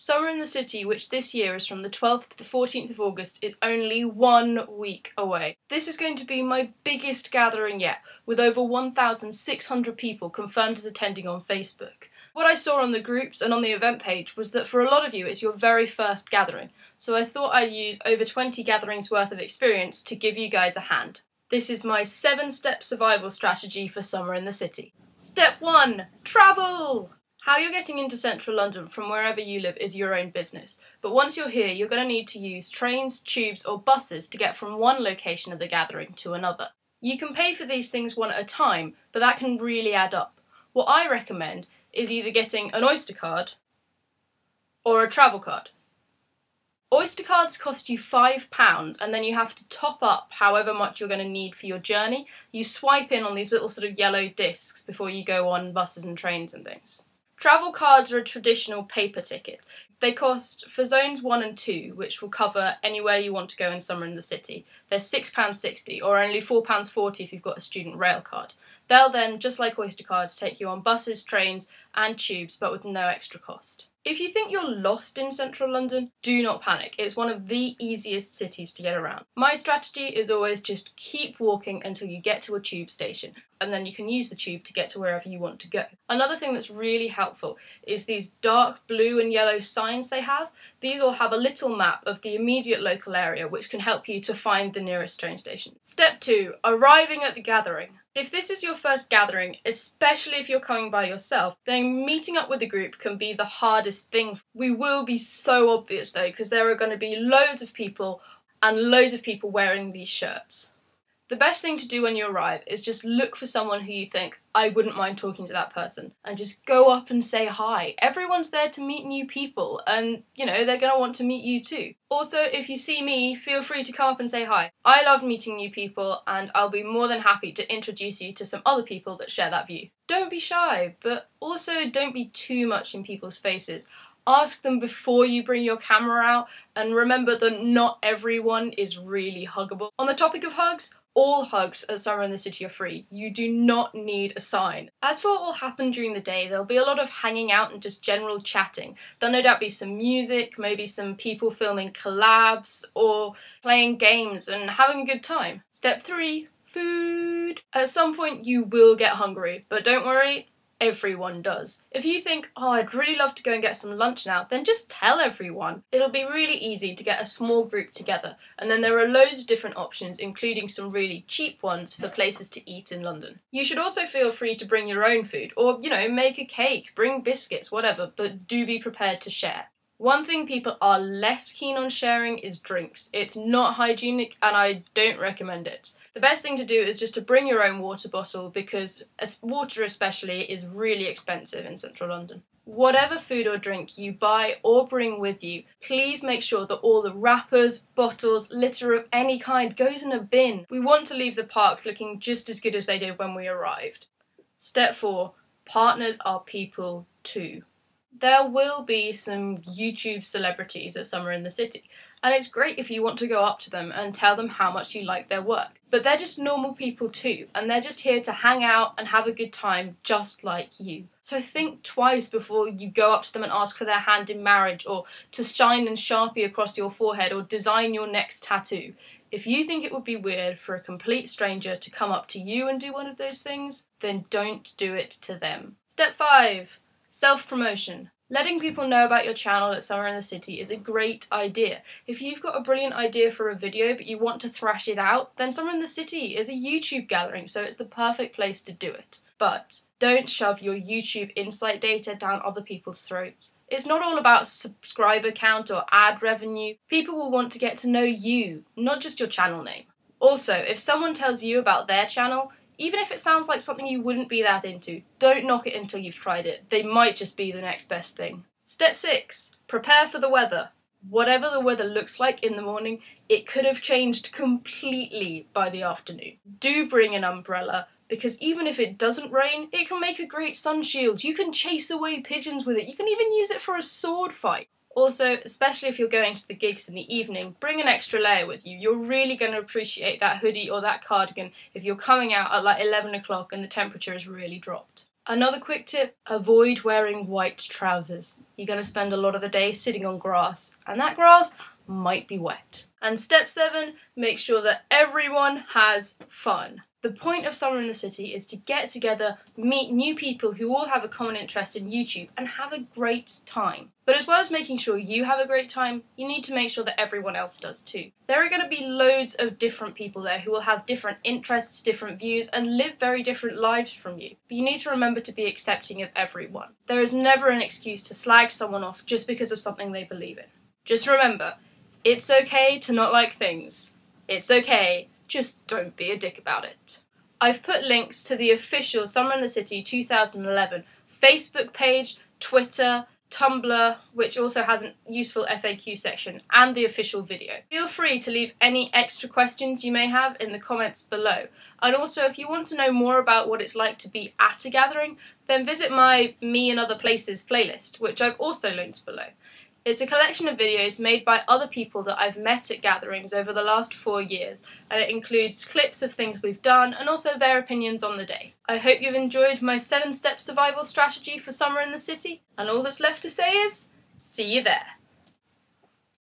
Summer in the City, which this year is from the 12th to the 14th of August, is only 1 week away. This is going to be my biggest gathering yet, with over 1,600 people confirmed as attending on Facebook. What I saw on the groups and on the event page was that for a lot of you it's your very first gathering, so I thought I'd use over 20 gatherings worth of experience to give you guys a hand. This is my 7-step survival strategy for Summer in the City. Step 1. Travel! How you're getting into central London from wherever you live is your own business, but once you're here you're going to need to use trains, tubes or buses to get from one location of the gathering to another. You can pay for these things one at a time, but that can really add up. What I recommend is either getting an Oyster card or a travel card. Oyster cards cost you £5 and then you have to top up however much you're going to need for your journey. You swipe in on these little sort of yellow discs before you go on buses and trains and things. Travel cards are a traditional paper ticket. They cost, for zones 1 and 2, which will cover anywhere you want to go in Summer in the City, they're £6.60 or only £4.40 if you've got a student rail card. They'll then, just like Oyster cards, take you on buses, trains and tubes, but with no extra cost. If you think you're lost in central London, do not panic. It's one of the easiest cities to get around. My strategy is always just keep walking until you get to a tube station, and then you can use the tube to get to wherever you want to go. Another thing that's really helpful is these dark blue and yellow signs they have. These all have a little map of the immediate local area, which can help you to find the nearest train station. Step 2. Arriving at the gathering. If this is your first gathering, especially if you're coming by yourself, then meeting up with a group can be the hardest thing. We will be so obvious though, because there are going to be loads of people and loads of people wearing these shirts. The best thing to do when you arrive is just look for someone who you think, I wouldn't mind talking to that person, and just go up and say hi. Everyone's there to meet new people and, you know, they're going to want to meet you too. Also, if you see me, feel free to come up and say hi. I love meeting new people and I'll be more than happy to introduce you to some other people that share that view. Don't be shy, but also don't be too much in people's faces. Ask them before you bring your camera out, and remember that not everyone is really huggable. On the topic of hugs, all hugs at Summer in the City are free. You do not need a sign. As for what will happen during the day, there'll be a lot of hanging out and just general chatting. There'll no doubt be some music, maybe some people filming collabs or playing games and having a good time. Step 3. Food. At some point you will get hungry, but don't worry, everyone does. If you think, oh, I'd really love to go and get some lunch now, then just tell everyone. It'll be really easy to get a small group together, and then there are loads of different options, including some really cheap ones for places to eat in London. You should also feel free to bring your own food, or, you know, make a cake, bring biscuits, whatever, but do be prepared to share. One thing people are less keen on sharing is drinks. It's not hygienic and I don't recommend it. The best thing to do is just to bring your own water bottle, because water especially is really expensive in central London. Whatever food or drink you buy or bring with you, please make sure that all the wrappers, bottles, litter of any kind goes in a bin. We want to leave the parks looking just as good as they did when we arrived. Step 4. Partners are people too. There will be some YouTube celebrities at Summer in the City, and it's great if you want to go up to them and tell them how much you like their work. But they're just normal people too, and they're just here to hang out and have a good time just like you. So think twice before you go up to them and ask for their hand in marriage, or to shine and Sharpie across your forehead, or design your next tattoo. If you think it would be weird for a complete stranger to come up to you and do one of those things, then don't do it to them. Step 5. Self-promotion. Letting people know about your channel at Summer in the City is a great idea. If you've got a brilliant idea for a video but you want to thrash it out, then Summer in the City is a YouTube gathering, so it's the perfect place to do it. But don't shove your YouTube insight data down other people's throats. It's not all about subscriber count or ad revenue. People will want to get to know you, not just your channel name. Also, if someone tells you about their channel, even if it sounds like something you wouldn't be that into, don't knock it until you've tried it. They might just be the next best thing. Step 6. Prepare for the weather. Whatever the weather looks like in the morning, it could have changed completely by the afternoon. Do bring an umbrella, because even if it doesn't rain, it can make a great sun shield. You can chase away pigeons with it. You can even use it for a sword fight. Also, especially if you're going to the gigs in the evening, bring an extra layer with you. You're really going to appreciate that hoodie or that cardigan if you're coming out at like 11 o'clock and the temperature has really dropped. Another quick tip, avoid wearing white trousers. You're going to spend a lot of the day sitting on grass, and that grass might be wet. And step 7, make sure that everyone has fun. The point of Summer in the City is to get together, meet new people who all have a common interest in YouTube, and have a great time. But as well as making sure you have a great time, you need to make sure that everyone else does too. There are going to be loads of different people there who will have different interests, different views, and live very different lives from you. But you need to remember to be accepting of everyone. There is never an excuse to slag someone off just because of something they believe in. Just remember, it's okay to not like things. It's okay, just don't be a dick about it. I've put links to the official Summer in the City 2011 Facebook page, Twitter, Tumblr, which also has a useful FAQ section, and the official video. Feel free to leave any extra questions you may have in the comments below. And also, if you want to know more about what it's like to be at a gathering, then visit my Me and Other Places playlist, which I've also linked below. It's a collection of videos made by other people that I've met at gatherings over the last 4 years, and it includes clips of things we've done and also their opinions on the day. I hope you've enjoyed my 7-step survival strategy for Summer in the City, and all that's left to say is, see you there.